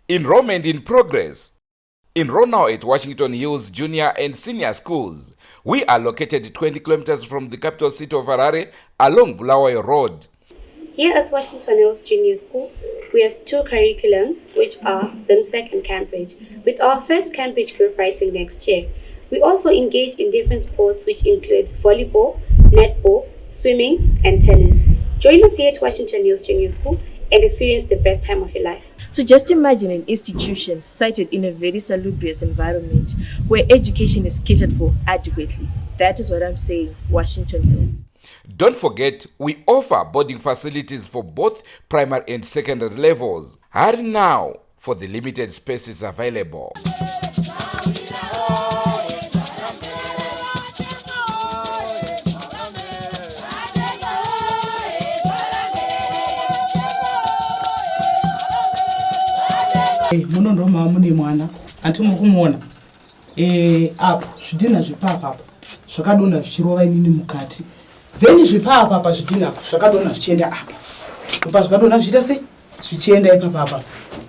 Enrollment in progress. Enroll now at Washington Hills Junior and Senior Schools. We are located 20 kilometers from the capital city of Harare along Bulawayo Road. Here at Washington Hills Junior School, we have two curriculums, which are ZimSec and Cambridge, with our first Cambridge group writing next year. We also engage in different sports, which include volleyball, netball, swimming, and tennis. Join us here at Washington Hills Junior School and experience the best time of your life. So just imagine an institution sited in a very salubrious environment where education is catered for adequately. That is what I'm saying, Washington Hills. Don't forget, we offer boarding facilities for both primary and secondary levels. Hurry now for the limited spaces available. Munondo mune mwana antimukumuona apo zvidhina zvipapa apo zvakadonha zvichirova inini mukati then zvipapa apa zvidhina apo zvakadonha zvichienda apa apa zvakadonha zvichiita sei zvichienda ipapa apa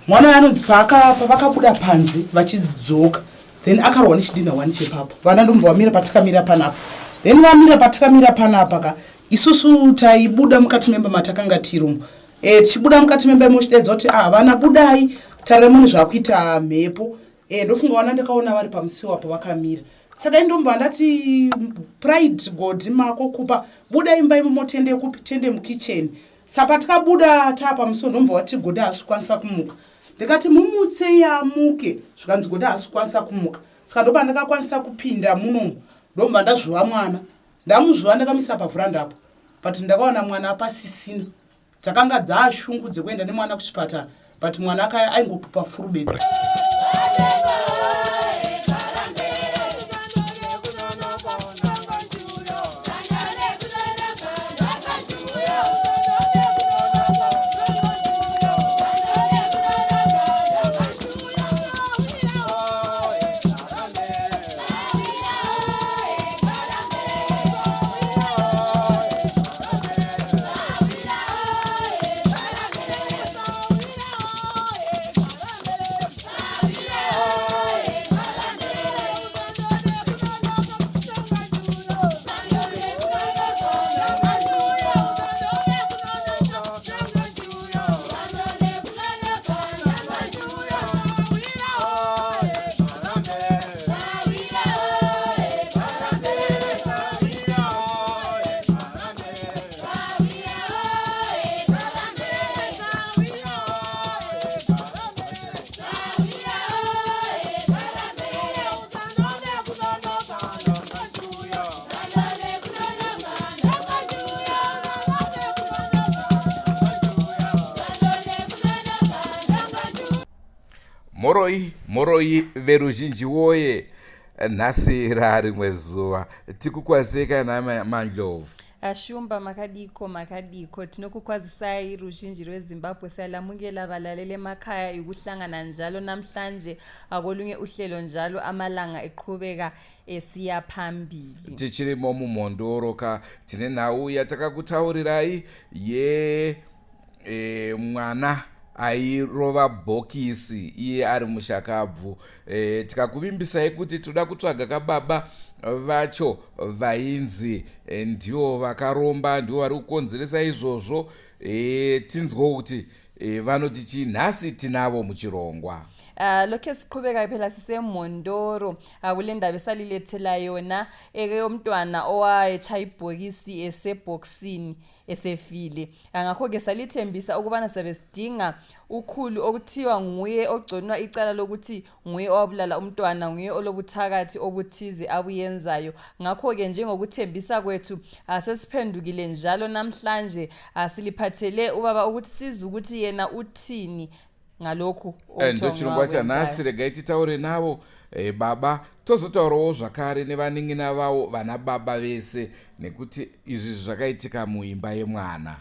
mwana anonzi pavakabuda panze vachidzoka then akarwa nechidhina wani chepapa vana ndomva vamira patakamira panapa then vamira patakamira panapa ka isusu taibuda mukati memba matakanga tiromo tichibuda mukati memba mochidedza kuti vana budai taremoni zvakuita mhepo ndofunga wana ndakaona vari pamusiwo apo vakamira saka indombva ndati pride god mako kupa buda imba imotende kupi tende mukicheni saka tikabuda tapamusiwo ndombva wati god haasi kukwanisa kumuka ndikati mumutse yamuke zvikanzi god haasi kukwanisa kumuka saka ndopa ndakakwanisa kupinda munomu ndombva ndazvuva mwana ndamuzvuva ndakamisa pavhurandapo but ndakaona mwana apasisina dzakanga dzaashungu dzekuenda nemwana kuchipatara but mwana aingopupa furubeti. Moroi veruzhinji woye, nhasi rarimwe zuva tikukwazeka naMandlovu. Ashumba makadiko tinokukwazisai ruzhinji rweZimbabwe siyalamukela balalele emakhaya ikuhlangana njalo namhlanje akolunye uhlelo njalo amalanga eqhubeka esiya phambili tichirimo muMhondoro ka tine nhau yatakakutaurirai mwana airova Bhokisi iye ari mushakabvu. Tikakuvimbisai kuti toda kutsvaga kababa vacho vainzi ndivo vakaromba, ndivo vari kukonzeresa izvozvo. Tinzwo kuti vanoti chii, nhasi tinavo muchirongwa. Lokho siqhubeka phela siseMhondoro kule ndaba esalilethela yona eyomntwana owayetshaya ibhokisi esebhokisini esefile. Ngakho ke salithembisa ukubana sebesidinga ukhulu okuthiwa nguye ogconwa icala lokuthi nguye owabulala umntwana, nguye olobuthakathi obuthize abuyenzayo. Ngakho ke njengokuthembisa kwethu sesiphendukile njalo namhlanje siliphathele ubaba ukuthi size ukuthi yena uthini ngalokhu ndochirongwa chanhasi. Regai titaure navo baba, tozotaurawo zvakare nevaning'ina vavo vana baba vese, nekuti izvi zvakaitika muimba yemwana.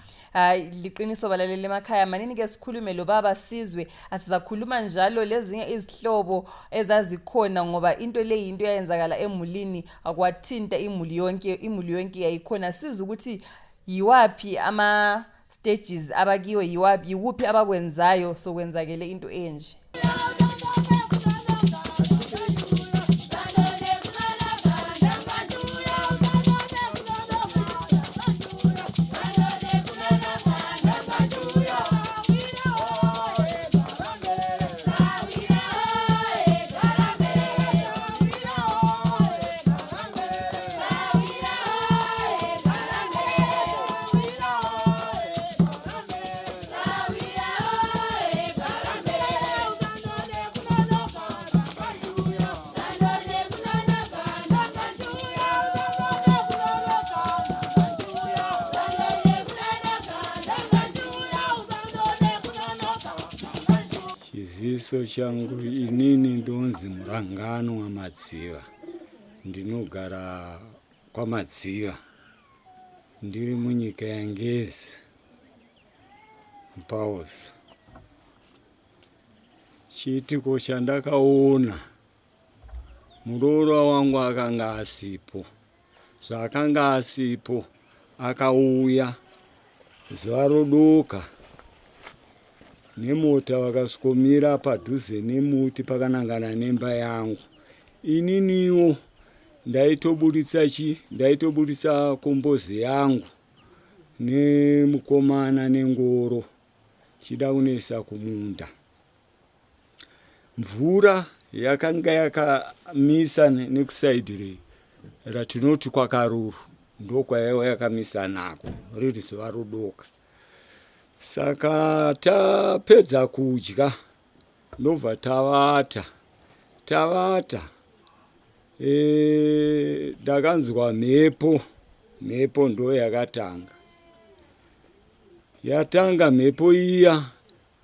Liqiniso balalele emakhaya, manini ke sikhulume lo baba sizwe, asizakhuluma njalo lezinye izihlobo ezazikhona ngoba into le into yayenzakala emulini akwathinta imuli yonke yayikhona. Sizwe ukuthi yiwapi ama stages abakiwe, yiwuphi abakwenzayo sokwenzakele into enje. Chiziso changu inini ndonzi Murangano waMadziva. Ndinogara kwaMadziva. Ndiri munyika yaNgezi. Pause. Chiitiko chandakaona muroora wangu akanga asipo. Zvakanga asipo akauya zuva rodoka nemota vakasvikomira padhuze nemuti pakanangana nemba yangu. Ininiwo ndaitoburitsa kombozi yangu nemukomana nengoro chida kunesa kumunda. Mvura yakanga yakamisa nekusaidhi ratinoti kwaKaruru ndokwaiva yakamisa nako riri zuva rodoka. Saka tapedza kudya ndobva tavata ndakanzwa mhepo ndo yakatanga mhepo iya,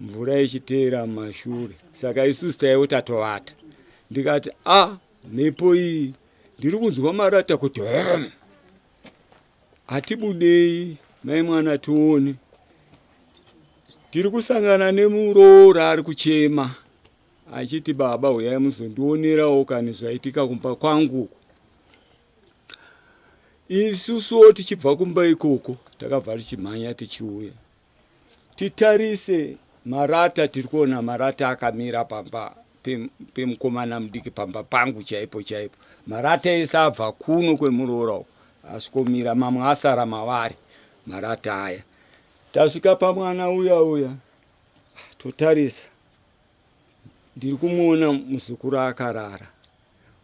mvura ichiteera mumashure. Saka isusu taiwo tatovata. Ndikati mhepo iyi ndiri kunzwa marata kuti hatibudei mai mwana tione. Tiri kusangana nemuroora ari kuchema achiti baba uyai muzondionerawo kana zvaitika kumba kwangu. Isusuwo tichibva kumba ikoko takabva tichimhanya tichiuya. Titarise marata, tiri kuona marata akamira pamba pemukomana mudiki pamba pangu chaipo. Marata ese abva kuno kwemuroora uko asvikomira, mamwe asara mavari marata aya. Tasvika pamwana uya totarisa, ndiri kumuona muzukuru akarara.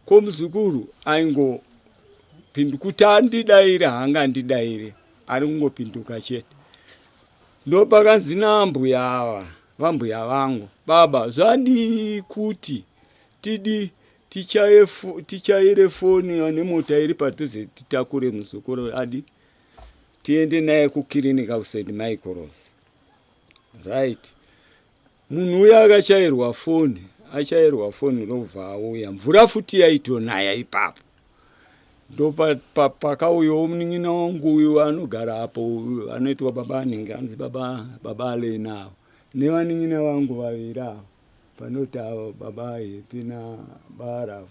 Ko muzukuru kuti andidaire hanga andidaire, ari kungopinduka chete. Ndopakanzi naambuya vambuya vangu, baba zvadii kuti tichaire foni nemota iri padhuze titakure muzukuru tiende naye kukirinika kuSt Michael's. Right. Munhu uya achairwa foni ndobva auya. Mvura futi yaitonaya ipapo. Ndo pakauyawo munin'ina wangu uyu anogara apo anoitwa baba anenge anzi baba Lenawo. Nevanin'ina vangu vaviri avo panoti avo baba Hepi naBarafu.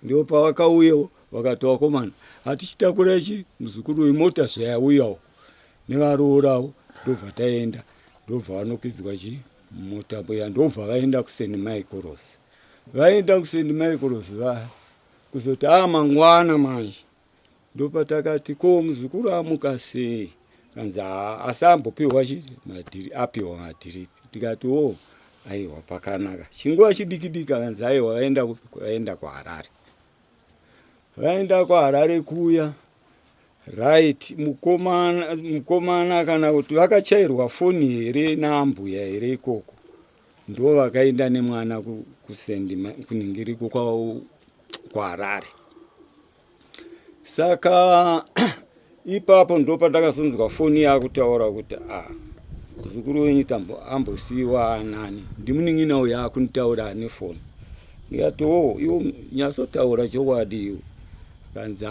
Ndo pavakauyawo vakati vakomana hatichitakura muzukuru wemota zvayauyawo nevaroorawo. Ndobva taenda, ndobva vanokwidzwa mota mbuya, ndobva vaenda kuSt Michael's. Vaenda kuSt Michael's kuzoti mangwana manje. Ndopatakati ko muzukuru amuka sei? Kanzi asambopiwa apiwa madhiripi. Tikati aiwa pakanaka. Chinguva chidikidika kanzi aiwa vaenda kuHarare. Vaenda kuHarare kuya. Right, mukomana kana kuti vakachairwa foni here naambuya here ikoko. Ndo vakaenda nemwana kuningiriko kuHarare. Saka ipapo ndo patakazonzwa foni yakutaura kuti muzukuru wenyu ambosiiwa nani. Ndimunin'ina uya akunitaura nefoni. Ndikati iwo nyasotaura chokwadi iwo. Kanzi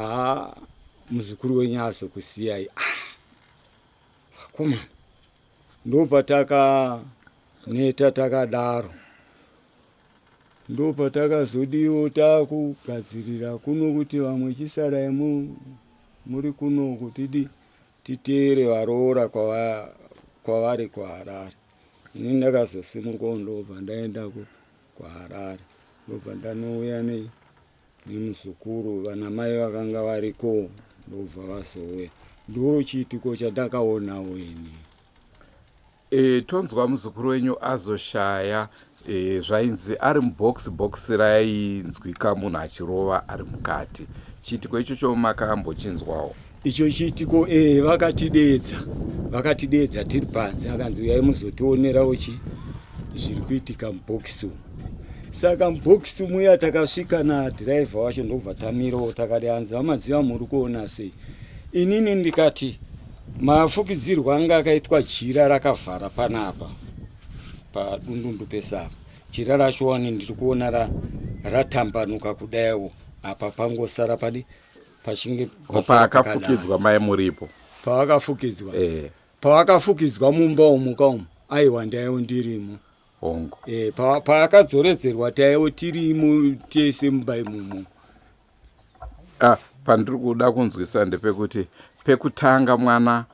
muzukuru wenyu azokusiyai. Vakomana. Ndo patakaneta takadaro. Ndo patakazodiwo takugadzirira kuno kuti vamwe chisarai muri kuno kuti titeere varoora kwavari kuHarare. ini ndakazosimuka ndobva ndaenda kuHarare ndobva ndanouya nemuzukuru vana mai vakanga variko ndobva vazouya ndo chiitiko chandakaonawo ini. Tonzwa muzukuru wenyu azoshaya zvainzi ari mubhokisi rainzwika munhu achirova ari mukati. Chiitiko ichocho makambochinzwawo? Icho chiitiko vakatidedza tiri panze akanzi uyai muzotionerawo zviri kuitika mubhokisi umu. Saka mubhokisi muya takasvika nadhiraivha wacho ndobva tamirawo takati hanzi vamaziva muri kuona sei. Inini ndikati mafukidzirwo anga akaitwa jira rakavhara panapa padundundu pesapa. Jira racho wani ndiri kuona ratambanuka kudaiwo apa pangosara pachinge paakafukidzwa mai muripo. Pavakafukidzwa mumba omuka umu aiwa ndaiwo ndirimo. Hongu. Paakadzoredzerwa taiwo tirimo tese mumba imomo. Pandiri kuda kunzwisa ndepekuti pekutanga mwana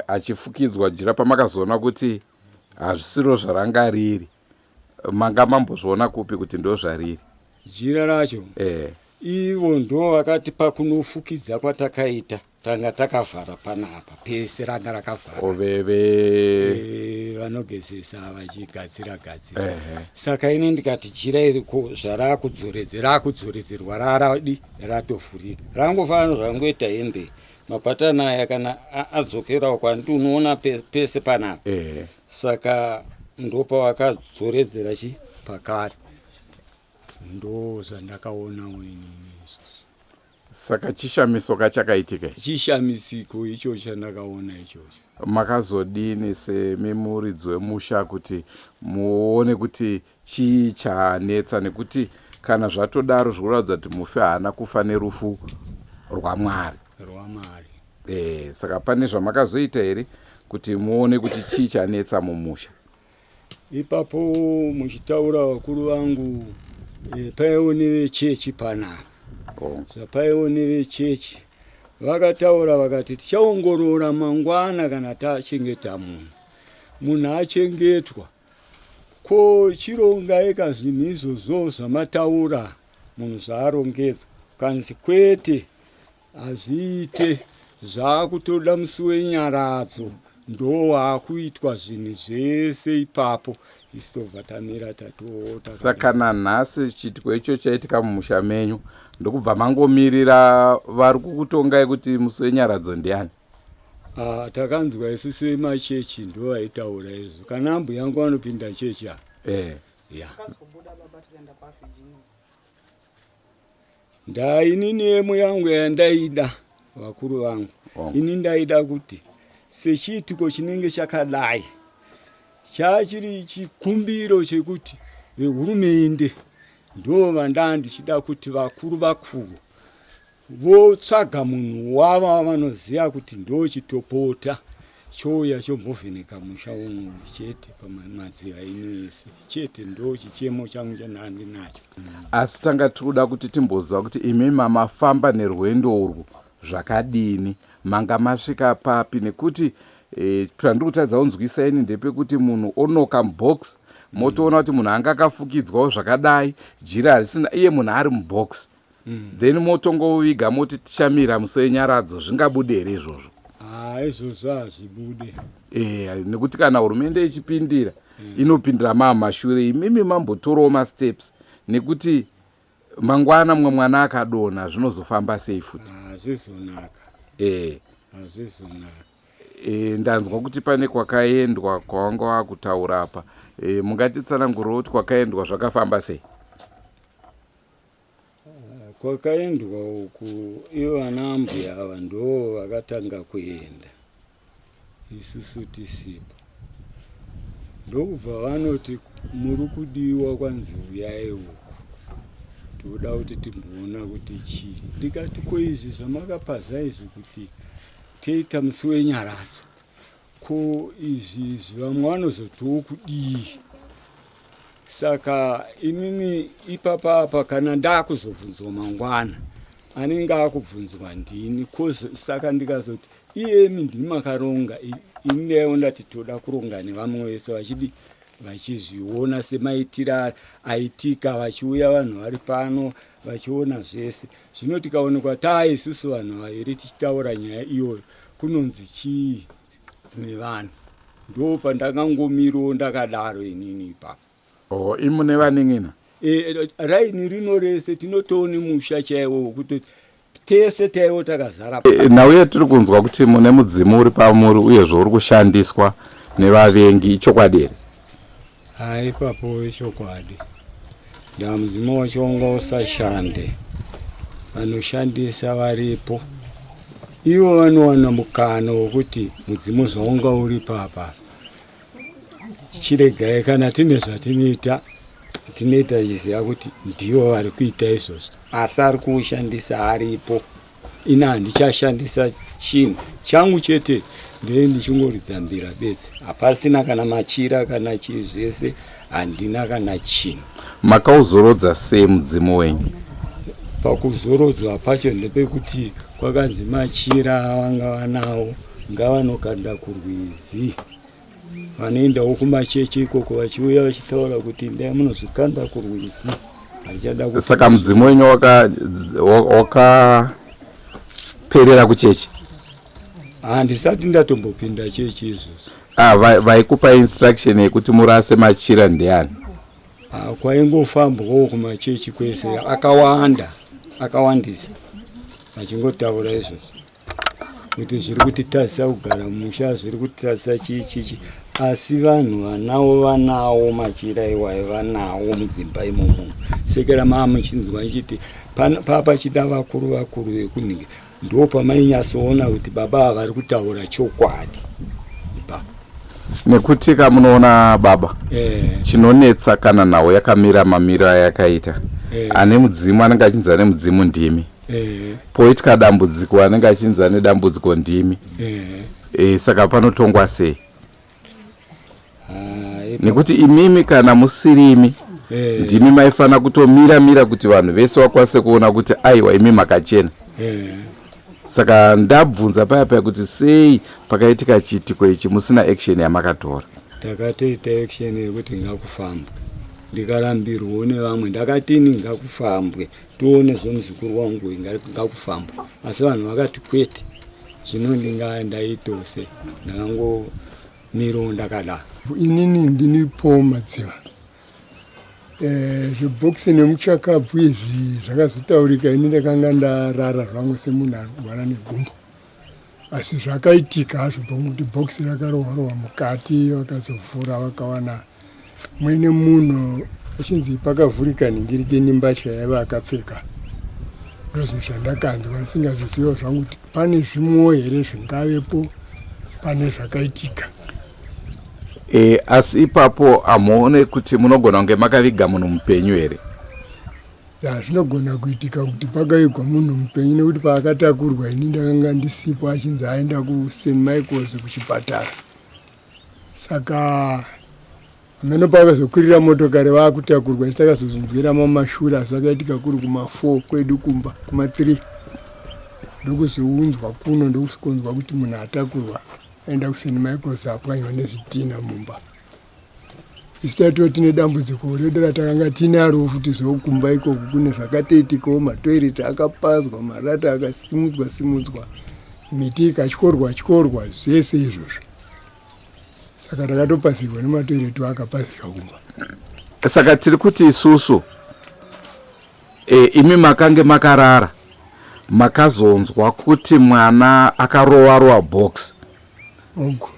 achifukidzwa jira pamakazoona kuti hazvisiro zvaranga riri, manga mambozviona kupi kuti ndo zvariri jira racho? Ivo ndo vakati pakunofukidza kwatakaita tanga takavhara panapa pese ranga rakavhara. Vanogezesa vachigadzira. Saka ini ndikati jira iriko zvarakudzoredzerwa ratovhurika. Rangofanira zvangoita hembe mapatani aya kana adzokerawo kwanditi unoona pese panapa. Saka ndopa vakadzoredzera pakare. Ndo zvandakaonawo inini izvozvo. Saka chishamiso kachakaitika? Chishamisiko icho chandakaona ichocho. Makazodini sememuridzi wemusha kuti muone kuti chii chanetsa, nekuti kana zvatodaro zvikuratidza kuti mufi haana kufa nerufu rwaMwari. Saka pane zvamakazoita here kuti muone kuti chii chanetsa mumusha? Ipapo muchitaura vakuru vangu paiwo nevechechi panapa. Paiwo nevechechi vakataura vakati tichaongorora mangwana kana tachengeta munhu achengetwa ko chirongaika zvinhu izvozvo zvamataura munhu zvaarongedzwa kanzi kwete hazviite zvaakutoda musi wenyaradzo ndo waakuitwa zvinhu zvese ipapo isitobva tamira tatoota. Saka nanhasi chiitiko icho chaitika mumusha menyu ndokubva mangomirira vari kukutongai kuti musi wenyaradzo ndiani? Takanzwa isusu vemachechi ndo vaitaura izvo. Kana ambu yangu vanopinda chechi inini yemu yangu yandaida vakuru vangu. Ini ndaida kuti sechiitiko chinenge chakadai chachiri chikumbiro chekuti vehurumende ndo vandandichida kuti vakuru votsvaga munhu wava vanoziva kuti ndo chitopota chouya chombovheneka musha uno chete pamadziva ino ese chete ndo chichemo changu chandinacho. Asi tanga tikuda kuti timboziva kuti imi mamafamba nerwendo urwu zvakadini, manga masvika papi, nekuti pandiri kutadza kunzwisa ini ndepekuti munhu onoka mubhokisi motoona kuti munhu anga akafukidzwawo zvakadai jira risina iye munhu ari mubhokisi then motongoviga moti tichamira musi wenyaradzo. Zvingabude here izvozvo? Izvozvo hazvibude. Nekuti kana hurumende ichipindira inopindira mashure, imimi mambotorawo masteps, nekuti mangwana mumwe mwana akadonha zvinozofamba sei futi? Hazvizonaka. Ndanzwa kuti pane kwakaendwa kwawanga wakutaura apa. Mungatitsanangurira kuti kwakaendwa zvakafamba sei? Kwakaendwa uku ivana mbuya ava ndo vakatanga kuenda isusu tisipo. Ndokubva vanoti muri kudiwa kwanzi uyai uku toda kuti timboona kuti chii. Ndikati ko izvi zvamakapaza izvi kuti teita musi wenyaradzo ko izvi vamwe vanozotiwo kudii. Saka inini ipapa kana ndakuzobvunzwa mangwana anenge akubvunzwa ndini. Saka ndikazoti iyemi ndimakaronga inewo ndati toda kuronga nevamwe vese vachidi vachizviona semaitira aitika vachiuya vanhu vari pano vachiona zvese zvino tikaonekwa isusu vanhu vaviri tichitaura nyaya iyoyo kunonzi chii nevanhu ndo pandakangomirawo ndakadaro inini ipapo imune vaning'ina raini rino rese tinotoni musha chaiwo kuti tese taiwo takazara nauye tiri kunzwa kuti mune mudzimu uri pamuri uyezve uri kushandiswa nevavengi ichokwadi here? Ipapo ichokwadi mudzimu wacho wanga usashande vanoshandisa varipo ivo vanowana mukana wokuti mudzimu zvaunga uri papa chiregai kana tine zvatinoita chiziva kuti ndivo vari kuita izvozvo asi ari kuushandisa aripo ina handichashandisa chinhu changu chete ndee ndichingoridzira mbira bedzi hapasina kana machira kana chii zvese handina kana chinhu. Makauzorodza sei mudzimu wenyu? Pakuzorodzwa pacho ndepekuti kwakanzi machira vanga vanawo ngavanokanda kurwizi vanoendawo kumachechi ikoko vachiuya vachitaura kuti ndai munozvikanda kurwizi harichada kuti. Saka mudzimu wenyu wakaperera kuchechi? Handisati ndatombopinda chechi izvozvo. Vaikupa instruction yekuti murase machira ndiani? Kwaingofambwawo kumachechi kwese akawandisa vachingotaura izvozvo kuti zviri kutitadzisa kugara musha zviri kutitadzisa chichi asi vanhu vanawo machira iwayo vanawo mudzimba imomo sekera muchinzwa chiti papa chida vakuru vekuningi ndo pamainyasoona kuti baba vari kutaura chokwadi ipapo. Nekuti kamunoona baba chinonetsa kana nawo yakamira mamiro ayakaita ane mudzimu anenge achinza nemudzimu ndimi poitika dambudziko anenge achinza nedambudziko ndimi saka panotongwa sei? Nekuti imimi kana musirimi ndimi maifana kutomira kuti vanhu vese vakwanise kuona kuti aiwa imi makachena. Saka ndabvunza paya kuti sei pakaitika chiitiko ichi musina action yamakatora? Takatoita action yekuti ngakufambwe ndikarambirwa nevamwe ndakatini ngakufambwe tione zvomuzukuru wangu ngakufambwe asi vanhu vakati kwete zvino ndingaendaitose ndakangomirawo ndakadaro. Inini ndinipo madziva zvibhokisi nemuchakabvu izvi zvakazotaurika ini ndakanga ndarara zvangu semunhu ari kurwara negumbo asi zvakaitika hazvo pokuti bhokisi rakarohwa mukati vakazovhura vakawana mwene munhu achinzi pakavhurika nhingirikeni mbatya yaiva akapfeka ndozvo zvandakanzwa ndisingaziziva zvangu kuti pane zvimwewo here zvingavepo pane zvakaitika. Asi ipapo hamuone kuti munogona kunge makaviga munhu mupenyu here? Zvinogona kuitika kuti pakavigwa munhu mupenyu nekuti paakatakurwa ini ndakanga ndisipo achinzi aenda kuSt Michael's kuchipatara saka amene pakazokwirira motokari vaakutakurwa isitakazozonzwira mamashure asi vakaitika kuri kuma4 kwedu kumba kuma3 ndokuzounzwa kuno ndokusikonzwa kuti munhu atakurwa aenda kuSt Michael's apwanywa nezvitina mumba. Isi tatoti nedambudziko redera takanga tinaro futi zokumba ikoko kune zvakatoitikawo matoireti akapazwa marata akasimudzwa miti ikatyorwa zvese izvozvo saka takatopazirwa nematoireti akapazika kumba. Saka tiri kuti isusu imi makange makarara makazonzwa kuti mwana akarowa box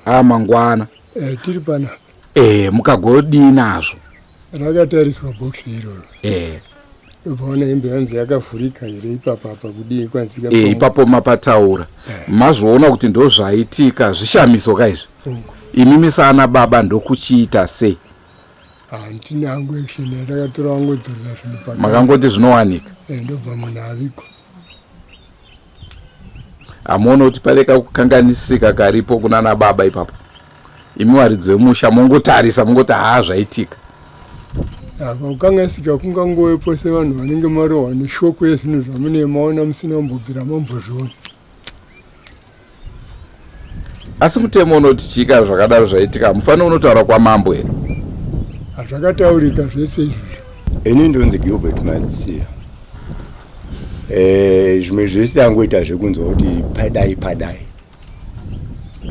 mangwana tiri pana mukagodii nazvo? Rakatariswa box iroro ndobvaona hembe yanzi yakavhurika here ipapa kudii kwanzika ipapo mapataura mazvoona kuti ndo zvaitika zvishamiso kaizvo imimi sana baba ndokuchiita sei? Handina hangu action yatakatora wangodzorera zvinhu pakati makangoti zvinowanika ndobva munhu aviko. Hamuona kuti pareka kukanganisika karipo kunana baba ipapo? Imi waridzi wemusha mongotarisa mongoti zvaitika. Kukanganisika kungangovepo sevanhu vanenge marohwa neshoko yezvinhu zvamunemaona musina kumbobvira mambozviona. asi mutemo unoti chika zvakadaro zvaitika mufanira unotaura kwamambo here? Hazvakataurika zvese izvozvo. Ini ndonzi Gilbert Madziya. Zvimwe zvese angoita zvekunzwa kuti padai.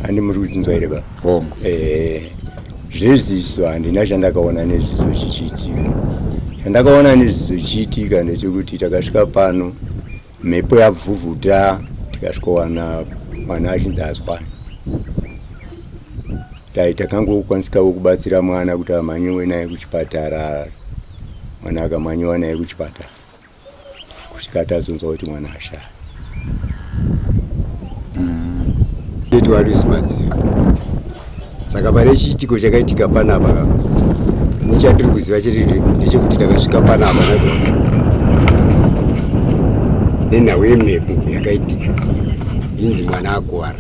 Handi muri kutinzwa here ba? Zveziso handina chandakaona neziso chichiitika. Chandakaona neziso chichiitika ndechekuti takasvika pano mhepo yabvuvhuta tikasvika wana mwana achinzi azwani. Takangokwanisikawo kubatsira mwana kuti amhanyiwe naye kuchipatara. Mwana akamhanyiwa naye kuchipatara kusvika tazonzwa kuti mwana ashaya. Madziya. Saka pane chiitiko chakaitika panapa nechatiri kuziva chiri ndechekuti takasvika panapa nenhau yemhepo yakaitika inzi mwana akuwara.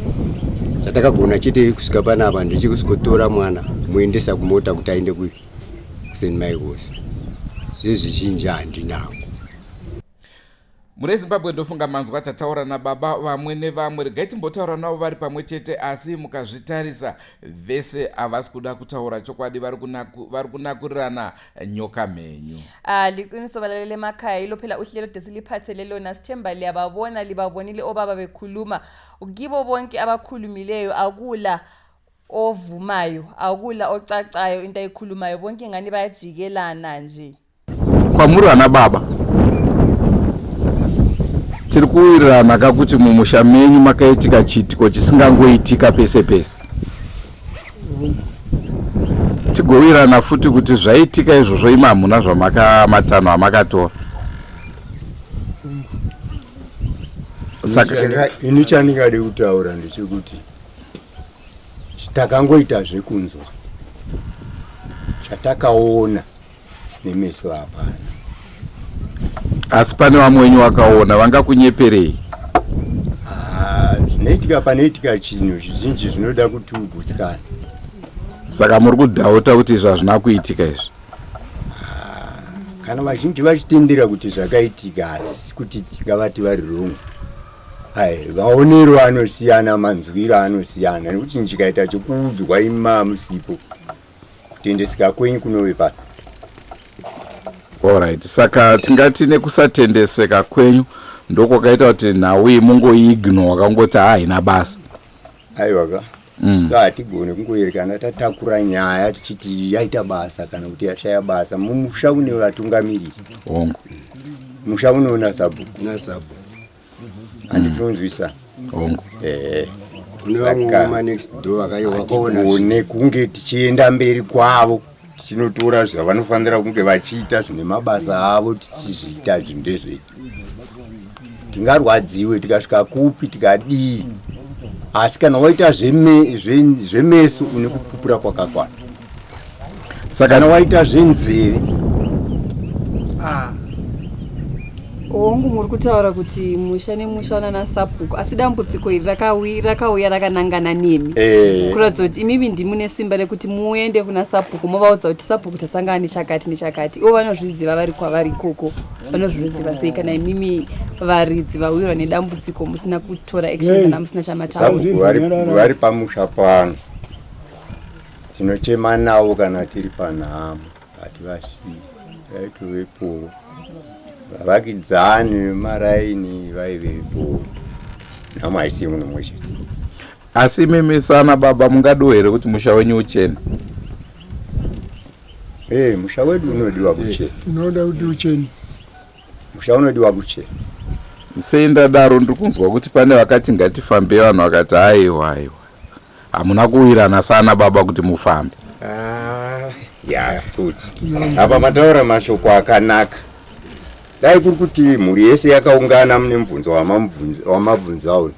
Chatakagona chete kusvika panapa ndechekutora mwana muendesa kumota kuti aende kuSt Michael's. Zvezvizhinji handinawo. Mune Zimbabwe ndofunga manzwa tataura nababa vamwe nevamwe. Regai timbotaura navo vari pamwe chete, asi mukazvitarisa vese havasi kuda kutaura chokwadi, vari kunakurirana nyoka mhenyu. Liqiniso balalele emakhaya ilo phela uhlelo desiliphathele lona sithemba liyababona libabonile obaba bekhuluma. Ukibo bonke abakhulumileyo akula ovumayo, akula ocacayo into ayikhulumayo, bonke ngani bayajikelana nje. Kwamuri vana baba tiri kuwirirana kakuti mumusha menyu makaitika chiitiko chisingangoitika pese pese. Tigowirirana futi kuti zvaitika izvozvo imi hamuna matanho amakatora. Saka ini chandingade kutaura ndechekuti takangoita zvekunzwa chatakaona nemeso hapana. Asi pane vamwe wenyu vakaona, vangakunyeperei? Zvinoitika panoitika chinhu zvizhinji zvinoda kuti ugutsikane. Saka muri kudhauta kuti izvi hazvina kuitika izvi? Kana vazhinji vachitendera kuti zvakaitika hatisi kuti tingavati vari wrong. Vaonero anosiyana, manzwiro anosiyana, nekuti njikaita chokuudzwa ima musipo kutendeseka kwenyu kunove pano. Alright, saka tingati nekusatendeseka kwenyu ndokwakaita kuti nhau mungoignore wakangoti haina basa. Aiwa hatigone kungoerekana tatakura nyaya tichiti yaita basa kana kuti yashaya basa. Mumusha une vatungamiriri. Musha unoona sabhuku. Handitonzwisa. Une kunge tichienda mberi kwavo tichinotora zvavanofanira kunge vachiita zvine mabasa avo tichizviita zvinhu ndezvedu. Tingarwadziwe tikasvika kupi tikadii, asi kana waita zvemeso une kupupura kwakakwana. Saka kana waita zvenzeve Wangu muri kutaura kuti musha nemusha na sabhuku, asi dambudziko iri rakauya rakanangana nemi. Kuratidza kuti imimi ndimune simba rekuti muende kuna sabhuku movaudza kuti sabhuku tasangana nechakati nechakati. Ivo vanozviziva vari kwavari ikoko, vanozviziva sei kana imimi varidzi vawirwa nedambudziko musina kutora action kana musina chamataura. Sabhuku vari pamusha pano, tinochema navo kana tiri panhamo, hativasiyi, vaitovepo. Vakidzani maraini vaivepo nhamo haisi muno mwechete. Asi memisana baba mungadiwo here kuti musha wenyu uchene? Musha wedu unodiwa kuchena. Tinoda kuti uchene. Musha unodiwa kuchena. Sei ndadaro ndiri kunzwa kuti pane vakati ngatifambe, vanhu vakati haiwa hamuna kuwirana sana baba kuti mufambe. Kuti apa mataura mashoko akanaka. Dai kuri kuti mhuri yese yakaungana mune mubvunzo wamabvunzawo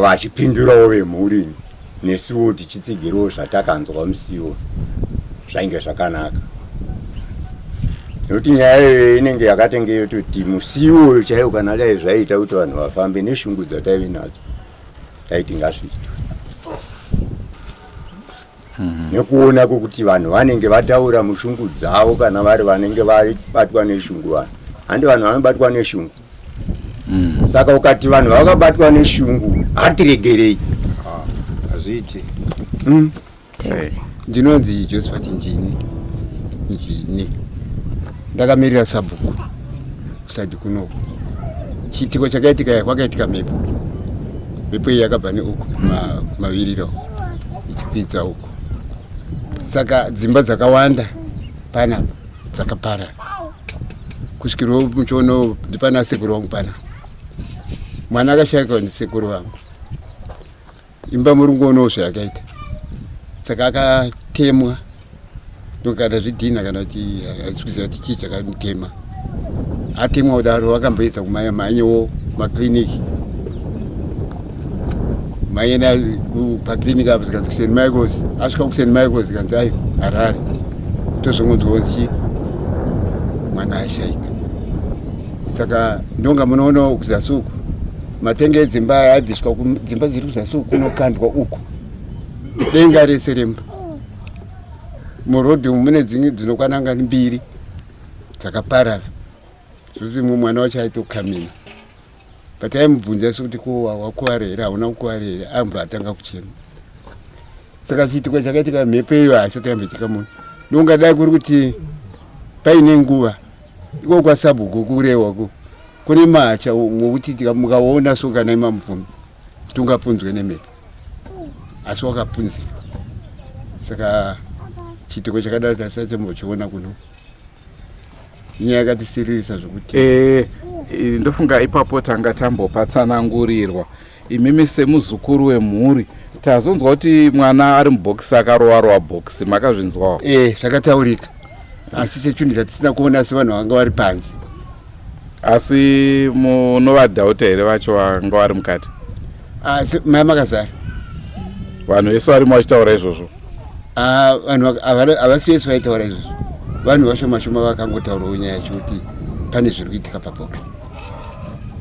vachipindurawo vemhuri nesuwo tichitsigirawo zvatakanzwa musiwo zvainge zvakanaka. Nokuti nyaya iyoyo inenge yakatenge yototi musiwo chaiwo kana dai zvaita kuti vanhu vafambe neshungu dzataive nadzo dai tingazviitwa. Nekuona kuti vanhu vanenge vataura mushungu dzavo kana vari vanenge vabatwa neshungu vanhu. Handi vanhu vanobatwa neshungu. Saka ukati vanhu vakabatwa neshungu hatiregerei. chete. Ndinonzi Josephat Njini. Ndakamirira sabhuku kusati kunoko. Chitiko chakaitika kwakaitika mhepo. Mhepo iyi yakabva neuku maviriro ichipinza uku. Saka dzimba dzakawanda panapa dzakaparara. Kusvikirawo muchiono ndipana sekuru wangu pana. Mwana akashayikwa ndisekuru wangu. Imba murungono zvayakaita. Saka akatemwa. Ndokana zvidhina kana kuti azvikuziva kuti chii chakamutema. Atemwa kudaro akamboedza kumaya manyewo makliniki. Mayena pakliniki apo zikanzi kuseni Michaels. Asvika kuseni Michaels zikanzi ayo Harare. Tozongonzonzi mwana ashayika. Saka ndonga munoona kuzasuku. Matenga edzimba abviswa dzimba dziri kuzasuku kunokandwa uku. Denga rese remba. Murodhi mune dzimwe dzinokwananga 2 dzakaparara. Zvose mwana wacho aitokamina. Pataimubvunza kuti ko wakuwara here hauna kuwara here ambva atanga kuchema. Saka chitiko chakaitika mhepo iyo haisati yamboitika munhu. Ndongadai kuri kuti paine nguva iko kwasabhuku kurehwako kune macha mokuti mukaona sokana imamupfumi kuti ungapunzwe nemhepo. Asi wakapunzika. Saka chitiko chakadaro tasati chambochiona kuno. Inyaya yakatisiririsa zvokuti ndofunga ipapo tanga tambopatsanangurirwa. Imimi semuzukuru wemhuri tazonzwa kuti mwana ari mubhokisi akarowa bhokisi. Makazvinzwawo? Zvakataurika. Asi chechinhu chatisina kuona sevanhu vanga vari panze. Asi munovadhauta here vacho vanga vari mukati? Maya makazara. Vanhu vese varimo vachitaura izvozvo? Vanhu havasi vese vaitaura izvozvo. Vanhu vashoma vakangotaurawo nyaya yachokuti pane zviri kuitika pabhokisi.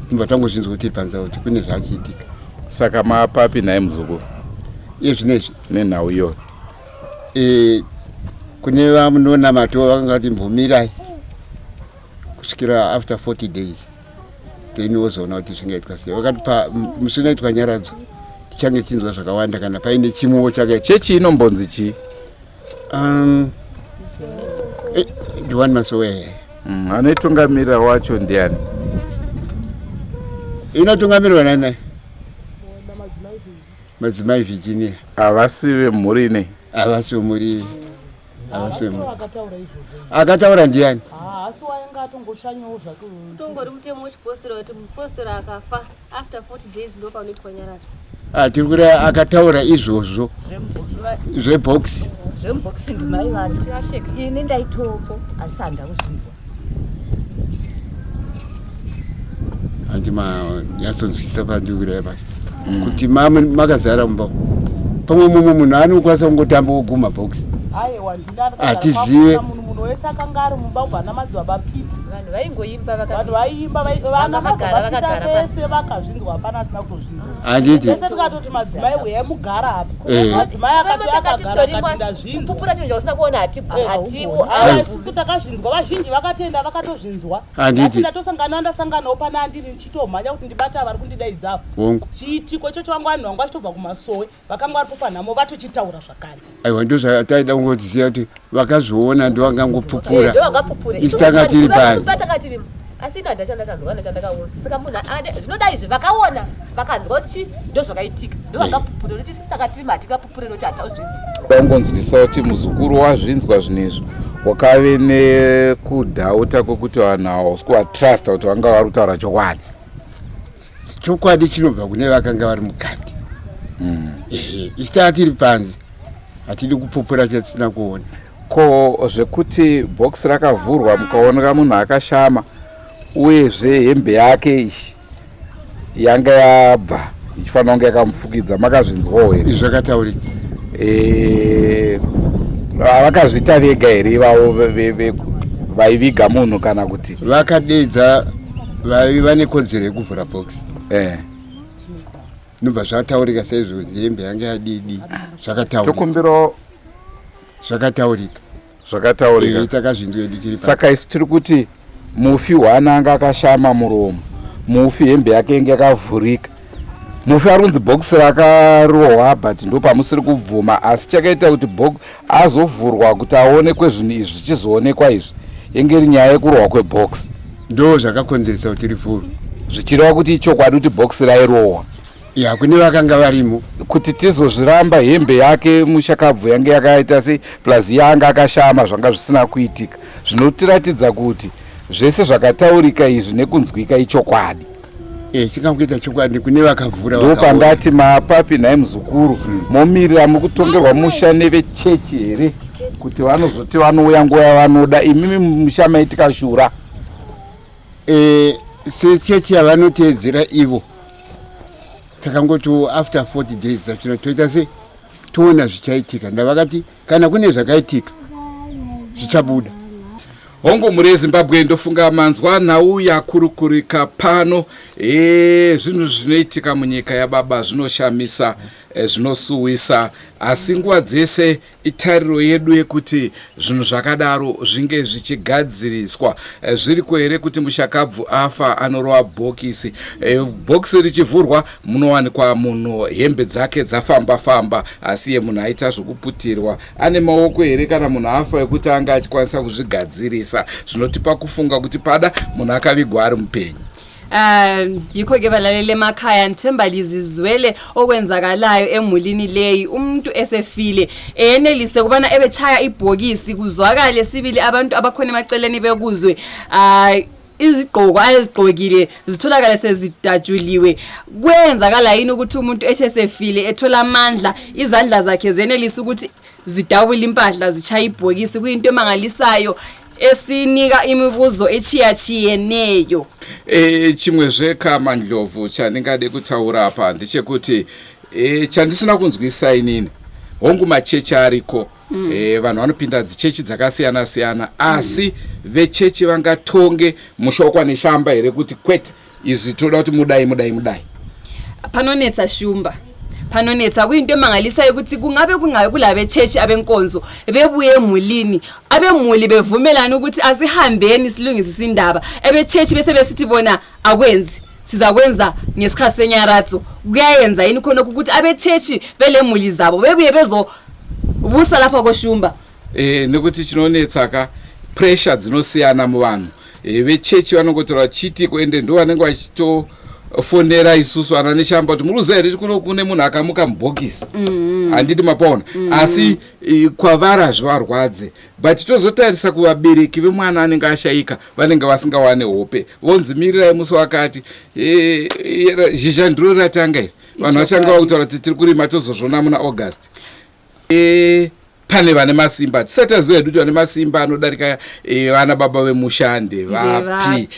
Ndobva tangozvinzwa kuti panze kuti kune zvachiitika. Saka mapapi naye muzukuru? Iye zvinezvi nenhau iyoyo kune vamunonamato vakanga kuti mbomirai kusvikira after 40 days then wozoona kuti zvingaitwa sei. Vakati musi unoitwa nyaradzo tichange tinzwa zvakawanda kana paine chimuwo chakaita. Chechi inombonzi chii? Ndiwani Masowe. Anoitungamirira wacho ndiani? Inotungamirwa nani? Madzimai Virginia. Havasi vemhuri nei? Havasi vemhuri. Akataura ndiani? Asi wainga atongoshanyawo zvako. Tongori mutemo wechipostora kuti mupostora akafa after 40 days ndo paunoitwa nyaradzwa. Tiri kuti akataura izvozvo zvebhokisi. Zvebhokisi ndimai vanti asheka. Ini ndaitopo asi handakuzvinzwa. Handima yatsonzwisa pandikure pa. Kuti makazara mumba. Pamwe munhu anokwanisa kungotamba kuguma bhokisi. Aiwa ndinada atizive munhu wese akanga ari mumba ubva namadzibaba Peter. Vanhu vaingoimba vanhu vaimba vana vakagara vese vakazvinzwa hapana asina kutozvinzwa. Handiti vese tikatoti madzimai uyai mugara apa. Madzimai akati akagara akati ndazvinzwa. Kupura chinhu chausina kuona hatiwo. Isusu takazvinzwa vazhinji vakatenda vakatozvinzwa. Handiti ndasanganawo pana andiri ndichitomhanya kuti ndibata vari kundidaidzapo. Chiitiko ichocho vangu vanhu vangu vachitobva kumasowe vakanga varipo panhamo vatochitaura zvakare. Aiwa ndozvataida kungoziva kuti vakazviona ndo vangangopupura. Isitanga tiri pasi. Asina ndachandakazwana chandakaona. Saka munhu zvinoda izvi vakaona vakanzwa kuti ndo zvakaitika. Ndo vakapupura kuti sisitaka tiri mati kapupura noti hatauzvinzwa. Vangonzwisa kuti muzukuru wazvinzwa zvinezvi wakave nekudhauta kwokuti vanhu havasi kuvatrasta kuti vanga vari kutaura chokwadi. Chokwadi chinobva kune vakanga vari mukati. Isitanga tiri panze hatidi kupupura chatisina kuona. Ko zvekuti bhokisi rakavhurwa mukaoneka munhu akashama uyezve hembe yake ishi yanga yabva ichifanira kunge yakamufukidza, makazvinzwawo here? Zvakataurika. Vakazvita vega here ivavo vaiviga munhu kana kuti vakadedza vaiva nekodzero yekuvhura bhokisi? Nobva zvataurika saizvo hembe yanga yadidi. Zvakataurika. Tokumbirawo zvakataurika takazvinzwa edu tiri. Saka isi tiri kuti mufi hwana anga akashama muromo, mufi hembe yake inge yakavhurika, mufe ari kunzi bhokisi rakarohwa but ndo pamusiri kubvuma, asi chakaita kuti azovhurwa kuti aonekwe zvinhu izvi zvichizoonekwa izvi yenge iri nyaya yekurohwa kwebhokisi. Ndo zvakakonzeresa kuti rivhurwe zvichireva kuti chokwadi kuti bhokisi rairohwa. Ya kune vakanga varimo kuti tizozviramba hembe yake mushakabvu yange yakaita se plus yanga akashama zvanga zvisina kuitika, zvinotiratidza kuti zvese zvakataurika izvi nekunzwika ichokwadi. Chikangoita chokwadi kune vakavhura ndo pandati mapapi naye muzukuru momirira mukutongerwa musha nevechechi here kuti vanozoti vanouya nguva yavanoda, imimi musha maitika shura. Sechechi yavanotedzera ivo takangoti after 40 days zvatino toita se toona zvichaitika, ndavakati kana kune zvakaitika zvichabuda. Hongu muri Zimbabwe ndofunga manzwa nhau yakurukurika pano. Zvinhu zvinoitika munyika yababa zvinoshamisa, zvinosuwisa, asi nguva dzese itariro yedu yekuti zvinhu zvakadaro zvinge zvichigadziriswa. Zviriko here kuti mushakabvu afa anorova bhokisi, bhokisi richivhurwa munowanikwa munhu hembe dzake dzafamba famba, asi ye munhu aita zvokuputirwa ane maoko here kana munhu afa ekuti anga achikwanisa kuzvigadzirisa. Zvinotipa kufunga kuti pada munhu akavigwa ari mupenyu. Yikho-ke balalele emakhaya nithemba lizizwele okwenzakalayo emulini leyi, umuntu esefile enelise kubana ebechaya ibhokisi kuzwakale sibili abantu abakhona emaceleni bekuzwe izigqoko ayezigqokile zitholakala sezidajuliwe. Kwenzakala yini ukuthi umuntu esefile ethola amandla izandla zakhe zenelise ukuthi zidabule impahla zichaya ibhokisi? Kuyinto emangalisayo esinika imibuzo echiyachiyeneyo. Chimwe zvekama Ndlovu chandingade kutaura apa ndechekuti chandisina kunzwisa inini, hongu machechi ariko, vanhu vanopinda dzichechi dzakasiyana siyana, asi vechechi vangatonge mushokwa neshamba here kuti kwete izvi toda kuti mudai. Panonetsa shumba, panonetsa kuyinto emangalisayo ukuthi kungabe kulave chechi abenkonzo bebuye emulini, abemuli bevumelana ukuthi asihambeni silungisise indaba, ebechechi bese besithi bona akwenzi sizakwenza ngesikhathi senyaratho. Kuyayenza yini khona ukuthi abechechi belemuli zabo bebuye bezobusa lapha koshumba? Nekuti chinonetsa ka pressure dzinosiyana muvanhu. Vechechi vanongotora chitiko ende ndo vanenge vachito fonera isusu ana neshamba kuti muruza here kuno kune munhu akamuka mubhokisi, handidi mapona, asi kwavari zvivarwadze. But tozotarisa kuvabereki vemwana anenge ashaika, vanenge vasingawane hope, vonzi mirirai musi wakati zhizha ndiro ratanga iri, vanhu vachanga vakutaura kuti tiri kurima tozozvona muna August. Pane vane masimba, tisati aziva hedu kuti vane masimba anodarika vana baba vemushande vapi.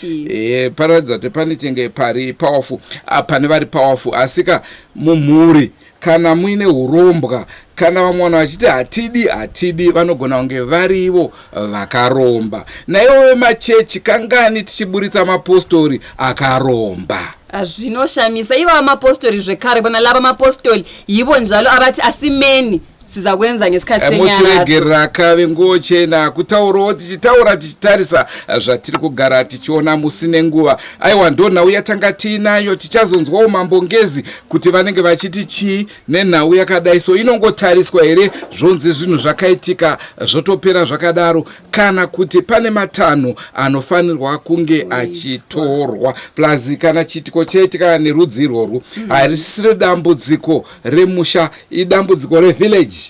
Panoratidza kuti pane chenge pari powerful, pane vari powerful, asika mumhuri kana muine urombwa kana vamwe vanhu vachiti hatidi vanogona kunge varivo vakaromba. Naivo vemachechi kangani tichiburitsa mapostori akaromba. Zvinoshamisa ivo amapostori zvekare, bona lava mapostori ivo njalo avati asimeni sizakwenza ngesikhathi senyanga. Motiregerera kave ngochena kutaurawo tichitaura tichitarisa zvatiri kugara tichiona musine nguva. Aiwa ndonhau yatanga tiinayo, tichazonzwawo mambongezi kuti vanenge vachiti chii nenhau yakadai. So inongotariswa here zvonzi zvinhu zvakaitika zvotopera zvakadaro, kana kuti pane matanho anofanirwa kunge achitorwa. Plus kana chitiko chaitika nerudzi irworwo harisiri dambudziko remusha, idambudziko revillage,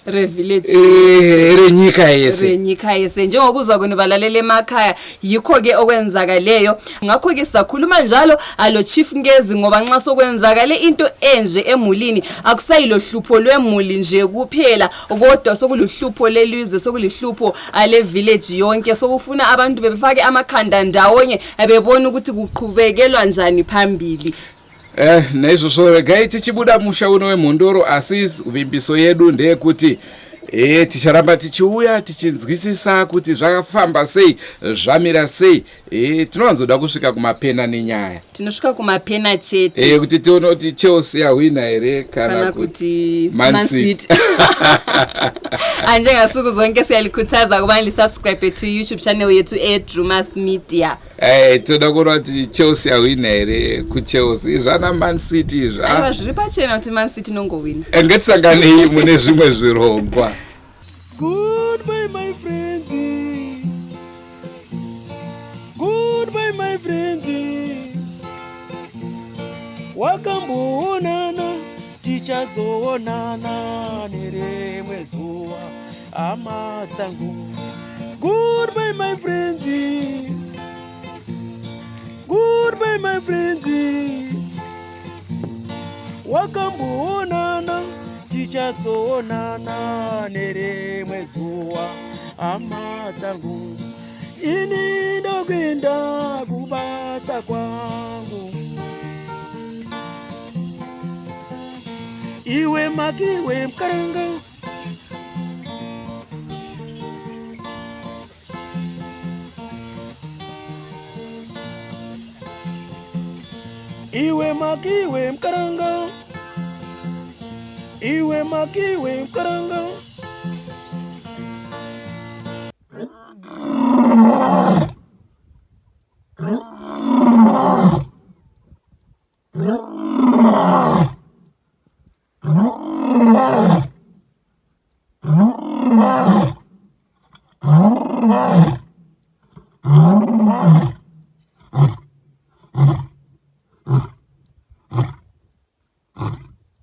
renyika yese. Njengokuzwa kuni balalele emakhaya, yikho-ke okwenzakaleyo. Ngakho-ke sizakhuluma njalo alo chief ngezi, ngoba nxa sokwenzakale into enje emulini akusayilo hlupho lwemuli nje kuphela, kodwa sokuluhlupho lelizwe, sokuluhlupho ale village yonke. Sokufuna abantu befake amakhanda ndawonye bebona ukuthi kuqhubekelwa njani phambili. Naizvozvo regai tichibuda musha uno weMhondoro, asi uvimbiso yedu ndeyekuti ticharamba tichiuya tichinzwisisa kuti zvakafamba sei, zvamira sei. Tinowanzoda kusvika kumapena nenyaya. Tinosvika kumapena chete. Kuti tione kuti Chelsea yawina here kana kuti Man City. Anje ngasuku zonke siyalikhuthaza kuba subscribe to YouTube channel yetu Drewmas Media. Toda kuona kuti Chelsea yawina here kuChelsea zvana Man City zva. Aiwa zviri pachena kuti Man City nongowina. Ngatisangane mune zvimwe zvirongwa. Goodbye my friends. Goodbye my friends. Wakamboonana tichazoonana nerimwe zuva hama dzangu. Goodbye my friends. Goodbye my friends. Wakamboonana tichazoonana nerimwe zuva hama dzangu. Ini ndokwenda kubasa kwangu. Iwe makiwe mkaranga. Iwe makiwe mkaranga. Iwe makiwe mkaranga.